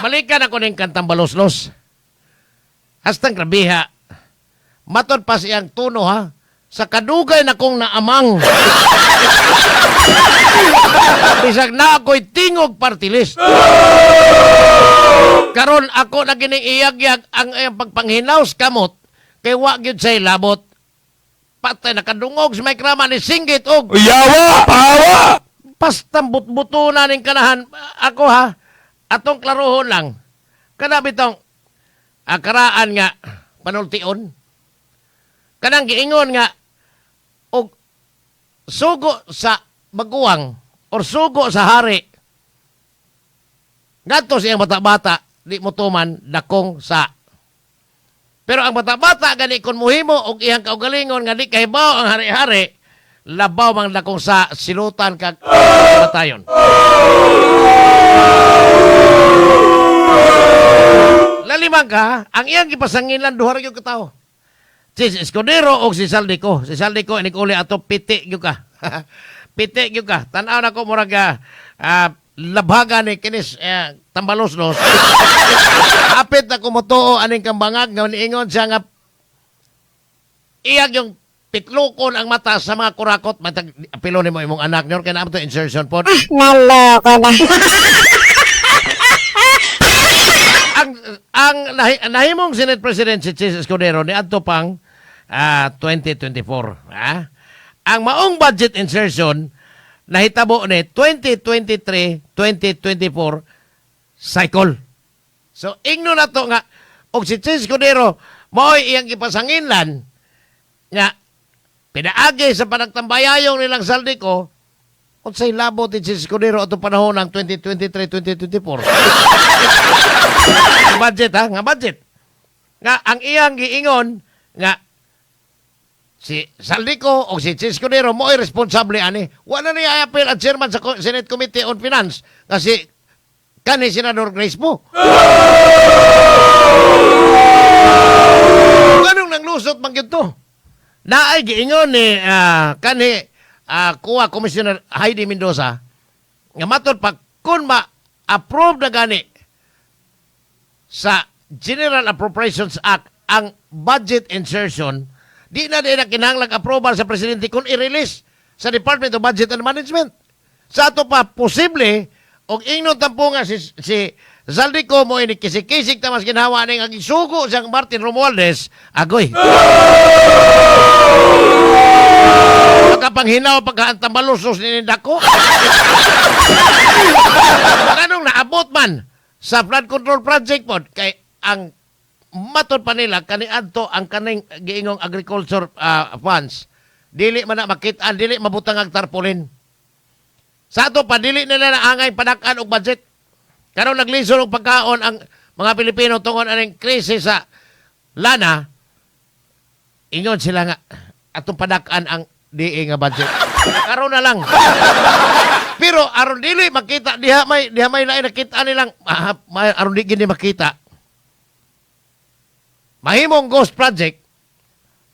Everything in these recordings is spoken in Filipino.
Balikan ako ng kantang baloslos. Hastang grabiha. Matod pa siyang tuno ha. Sa kadugay na kong naamang. Bisag na ako'y tingog party list. Karon ako na giniiyag-yag ang pagpanghinaws kamot kay wag yun sa'y labot. Patay nakadungog sa may krama ni Singgit og Yawa! Pawa! pastang but-buto na ning kanahan. Ako ha, atong klarohon lang. Kana bitong akaraan nga panultion. Kanang giingon nga og sugo sa baguwang or sugo sa hari. Ngadto siyang bata-bata, di mo tuman dakong sa. Pero ang bata-bata gani kun muhimo og iyang kaugalingon nga di kahibaw ang hari-hari, labaw mang dakong sa silutan kag batayon. Lalimang ka, ang iyang gipasangilan duha ra gyud ka tawo. Si Escudero o si Saldico. Si Saldico, inikuli ato, piti gyud ka. Piti gyud ka. Tanaw na ko murag labhaga ni kinis tambaloslos. Apit na kumutuo aning kambangag nga niingon siya nga iyag yung pitlukon ang mata sa mga kurakot. Matag apilo ni mo imong anak nyo. Kaya naman ito insertion po. Naloko na. ang nahimong Senate President si Chis Escudero ni adto pang 2024. Ang maong budget insertion nahitabo ni 2023-2024 cycle. So ingno na to nga og si Chis Escudero mao'y iyang ipasanginlan nga pinaagi sa panagtambayayong nilang Saldico unsay labot ni Chis Escudero atong panahon ng 2023-2024. Budget ha, nga budget. Nga ang iyang giingon nga si Saldico o si Chis Escudero mo ay responsable ani. Wala na niya appeal at chairman sa Senate Committee on Finance kasi kani Senador Grace Poe. Ganong nang lusot man gyud to. Naay giingon ni kani kuha Commissioner Heidi Mendoza nga matod pa kun ma-approve na gani sa General Appropriations Act ang budget insertion, di na kinahanglang approval sa presidente kung i-release sa Department of Budget and Management. Sa ato pa, posible, og ingnon tampo nga si Saldico mo ini kisik-kisik ta mas ginawa ning ang isugo siyang Martin Romualdez, agoy. Pagkapanghinaw, pagkaantambalusos ni Nindako. Anong naabot man sa flood control project po, kay ang matod pa nila, kaniadto ang kaning giingong agriculture funds, dili man na makitaan, dili mabutang ang tarpaulin. Sa ato pa, dili nila na angay padakan og budget. Karon naglisod og pagkaon ang mga Pilipino tungod aning krisis sa lana, ingon sila nga, atong padakan ang DA nga budget. Karon na lang. Pero aron dili makita diha may lain nakita nilang aron di gini makita. Mahimong ghost project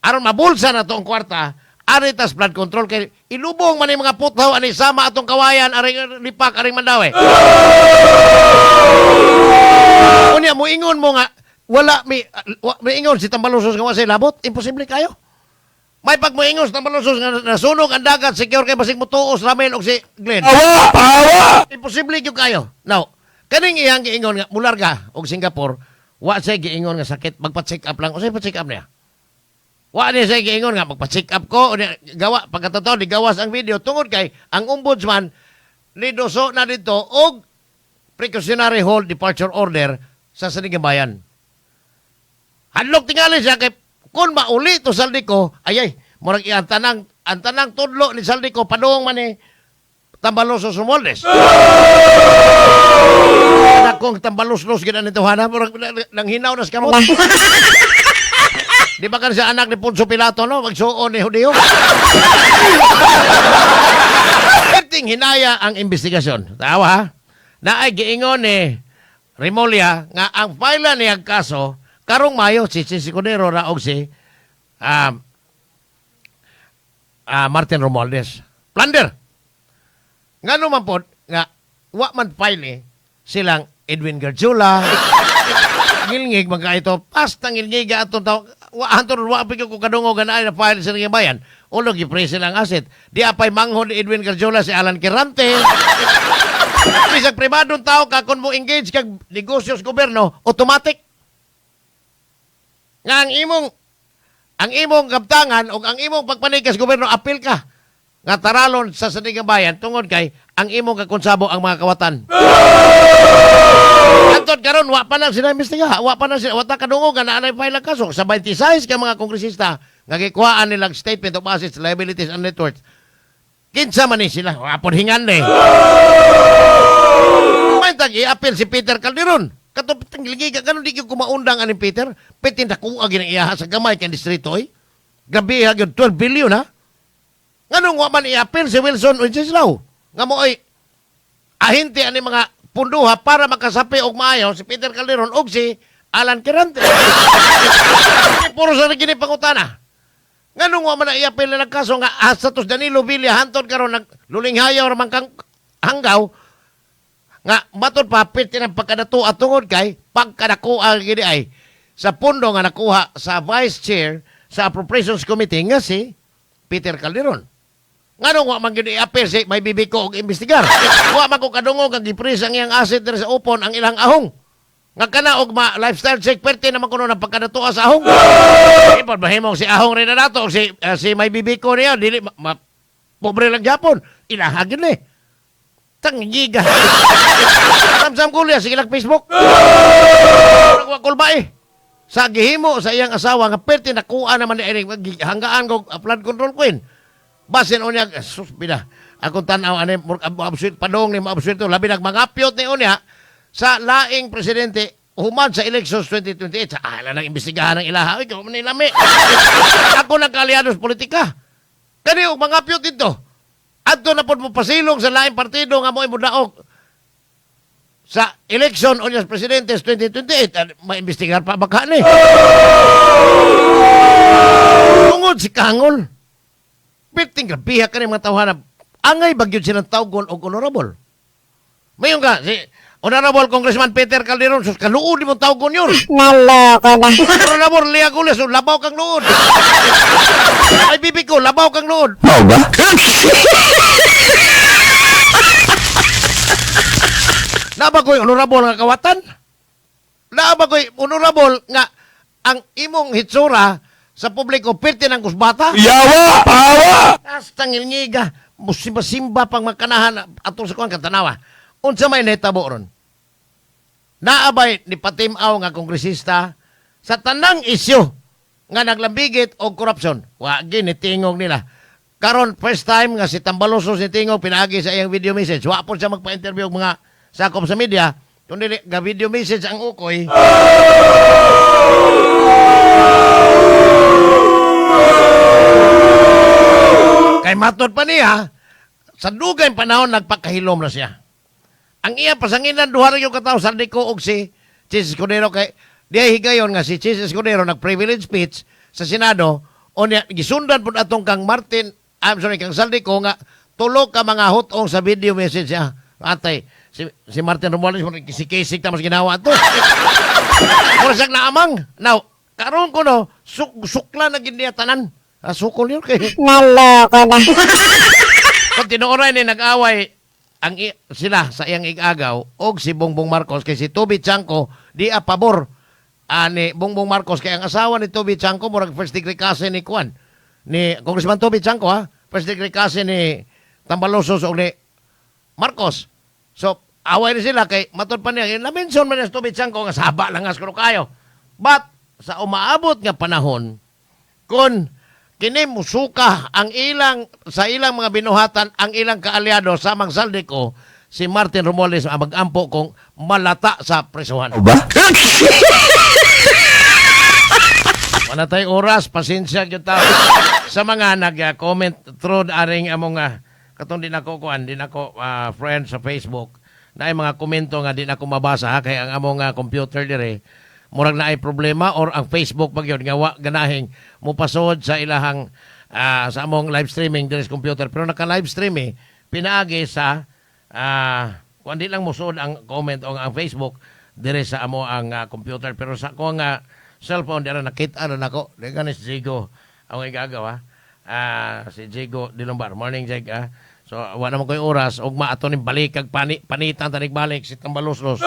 aron mabulsa na to ang kwarta aritas flood control kay ilubong man mga puthaw ani sama atong kawayan aring lipak aring Mandawi. Unya mo ingon mo nga wala may ingon si Tambalusos nga wasay labot, imposible kayo. May pagmuingos na malusos nga nasunog ang dagat, secure kay basig mutuos ramen og si Glenn. Pawa! Pawa! Imposible yung kayo. Now, kaning iyang giingon nga mularga og Singapore, wa say giingon nga sakit, magpa-check up lang. O say pa-check up niya? Wa niya say giingon nga magpa-check up ko, gawa pagkatotoo di gawas ang video tungod kay ang ombudsman ni doso na dito og precautionary hold departure order sa Saligang Bayan. Hadlok tingali siya kay kung mauli to Saldico, ayay, murag ang tanang tudlo ni Saldico, padung man ni Tambalusos Romualdez. Nakong Tambalusos gina nito, hana, murag nang hinaw na sa kamot. Di ba kan siya anak ni Poncio Pilato, no? Magsuon ni Judeo. Perting hinaya ang investigasyon. Tawa, ha? Naay giingon ni Remulla nga ang file niya kaso karong Mayo, si Escudero na og si Martin Romualdez. Plunder. Nga naman po, nga, wa man file silang Edwin Garjula, ngilngig mga ito, pastang ngilngiga atong tao, wa pigyo ko kadungo ganaan na file sa nga bayan, ulo gipresa lang asset. Di apay manghod ni Edwin Garjula si Alan Quirante. Bisag pribadong tao ka kung mo engage kag negosyo sa gobyerno, automatic. Nga ang imong kabtangan o ang imong pagpanikas sa gobyerno, apil ka. Nga taralon sa sanigang bayan, tungod kay ang imong kakonsabo ang mga kawatan. Antod karon wa pa lang sila imbestiga, wa pa lang sila, wa ta kadungog nga naanay file ang kaso sa 26 ka mga kongresista nga gikuhaan nilang statement of assets, liabilities and net worth. Kinsa man ni sila, wa pod hingan ni. May tag i-appeal si Peter Calderon. Katong ligiga kanon di ko maundang ani Peter, petin dako agi nang iyaha sa gamay kay distrito oy. Grabe ha gyud 12 billion ha. Nganong wa man i-appeal si Wilson Wenceslao? Nga mo ay ahinti ani mga punduha para makasapi og maayo si Peter Calderon og si Alan Quirante. Puro sa gini pangutana. Nganong wa man i-appeal na kaso nga Satos Danilo Villa hanton karon naglulinghayaw ra man kang hanggaw nga matod pa piti ng pagkadato at tungod kay pagkadakuha gini ay sa pundo nga nakuha sa Vice Chair sa Appropriations Committee nga si Peter Calderon. Nganong wa man gyud i-appeal si may bibiko og imbestigar. Wa man ko kadungog ang gipres ang iyang asset diri sa upon ang ilang ahong. Nga kana og lifestyle check perte naman kuno ng pagkadatuwa sa ahong. Ipod mahimong si ahong rin na nato si may bibiko niya dili pobre lang Japon. Ilahagin ni. Tanggiga. Samsam kulya sige lang Facebook. Wa kulba sa gihimo sa iyang asawa nga perte nakuha naman ni hanggaan ko flood control queen. Basin unya sus bida. Akong tanaw ani absuit padong ni absuit labi nagmangapyot ni unya sa laing presidente human sa elections 2028 sa ala nang imbestigahan ng ilaha ikaw man nilami. Ako nang kaaliados politika. Kani og mangapyot dito. Adto na pod mo pasilong sa laing partido nga mo imudaog sa election unya sa presidente 2028 maimbestigar pa baka ni. Tungod si Kangol. Piting grabiha ka rin mga tawahan angay bagyod silang tawgon o honorable. Mayon ka, si Honorable Congressman Peter Calderon, sus kaluod mo tawgon yun. Naloko na. Honorable Lea Gules, labaw kang luod. Ay bibi ko, labaw kang luod. Mau ba? Naba ko'y honorable nga kawatan? Naba ko'y honorable nga ang imong hitsura sa publiko, pirti ng kusbata? Yawa! Pawa! Hasta ngilngiga, musimba-simba pang magkanahan atong sa kuang katanawa. Unsa may netabo ron? Naabay ni patimaw nga kongresista sa tanang isyu nga naglambigit og korupsyon. Wa ginitingog nila. Karon first time nga si Tambaloso si Tingog pinaagi sa iyang video message. Wa po siya magpa-interview og mga sakop sa media. Kundi ga video message ang ukoy. Kay matod pa niya, sa dugay panahon nagpakahilom na siya. Ang iya pasanginan duha ra yung katawo sa ko og si Chis Escudero kay diay higayon nga si Chis Escudero nag-privilege speech sa Senado o niya gisundan pud atong kang kang Saldico nga tulo ka mga hutong sa video message siya. Atay si Martin Romualdez mo kisik-kisik ta mas ginawa to. Kursak na amang. Now, karon ko no sukla na gid niya tanan. Sukol yun kay. Naloko na. Kung tinuoray ni nag-away sila sa iyang igagaw og si Bongbong Marcos kay si Toby Chanco di a pabor ni Bongbong Marcos kay ang asawa ni Toby Chanco murag first degree kasi ni Kwan ni Congressman Toby Chanco first degree kasi ni Tambalosos o ni Marcos. So away ni sila kay matod pa niya na-mention man ni Toby Chanco nga saba lang as kuno kayo. But sa umaabot nga panahon kun kini musuka ang sa ilang mga binuhatan ang ilang kaalyado sa Mang Saldico si Martin Romualdez mag-ampo kung malata sa presuhan. Mau ba? Wala tayo oras, pasensya gyud ta sa mga nag-comment through aring among katong din ako friend sa Facebook na ay mga komento nga di na ko mabasa kay ang among computer dire murag na ay problema or ang Facebook pagyod nga wa ganahing mupasod sa ilahang sa among live streaming dire sa computer pero naka live stream pinaagi sa kundi lang musod ang comment o ang Facebook dire sa amo ang computer, pero sa ko nga cellphone dira nakita na nako di ka ni si Jigo ang igagawa. Si Jigo Dilumbar, morning Jeg. So wala naman ko'y oras ug maato ni balik kag panitan tanig balik si Tambaluslos.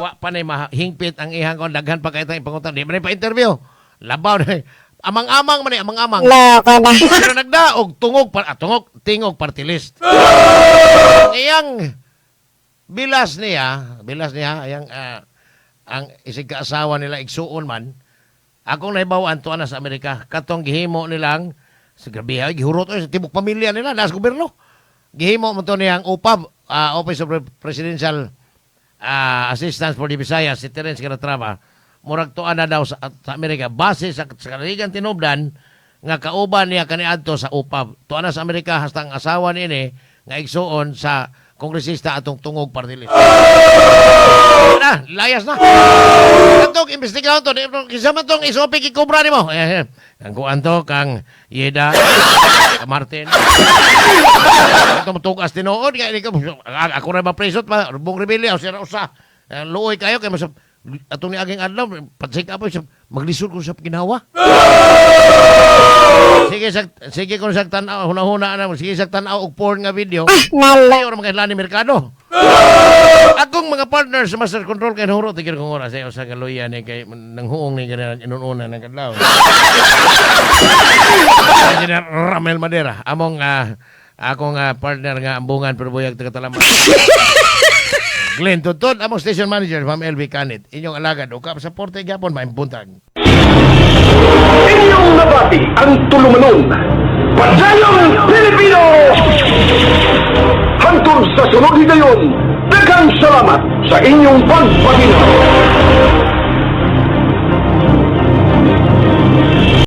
Wa pa ni mahingpit ang ihang kon daghan pa kay tayong pangutan. Di man pa interview. Labaw na. Amang-amang man amang-amang. Loko na. Pero nagdaog tingog party list. Iyang bilas niya ayang ang isig kaasawa nila igsuon man. Akong nahibawan to na sa Amerika, katong gihimo nilang sa grabe gihurot sa tibok pamilya nila nas gobyerno. Gihimo mo to niyang UPAB, Office of Presidential Assistance for the Visayas, si Terence Calatrava. Murag tuan na daw sa Amerika base sa kaligan tinubdan nga kauban niya kaniadto sa UPAB. Tuan na sa Amerika hasta ang asawa niini nga igsuon sa kongresista atong tungog party list. Na, layas na. Katong imbestigahan to, kisa man tong isopik ikubra nimo. Ang kuan to kang Yeda, Martin. Ito tugas tinuod kay ako ra ba presot pa bung rebelya o sira usa. Luoy kayo kay masab atong ni aging adlaw patsik apoy maglisod ko sa ginawa. Sige kung sa tanaw hunahuna na sige sa tanaw og porn nga video. Nalo. Or mga ilan ni merkado. Akong mga partner sa Master Control kay huro tigir kong oras sa usa ka loya ni kay nanghuong ni ganyan inununa ng kadlaw. Engineer Ramel Madera among akong partner nga ambungan pero buyag taga Talaman. Glenn Tutod, among station manager, Ma'am LV Canit. Inyong alagad, o kapasaporte gapon, maimbuntag. Inyong nabati ang tulumanon. Padyayang Pilipino! Hantod sa sunod higayon, daghang salamat sa inyong pagpaginaw.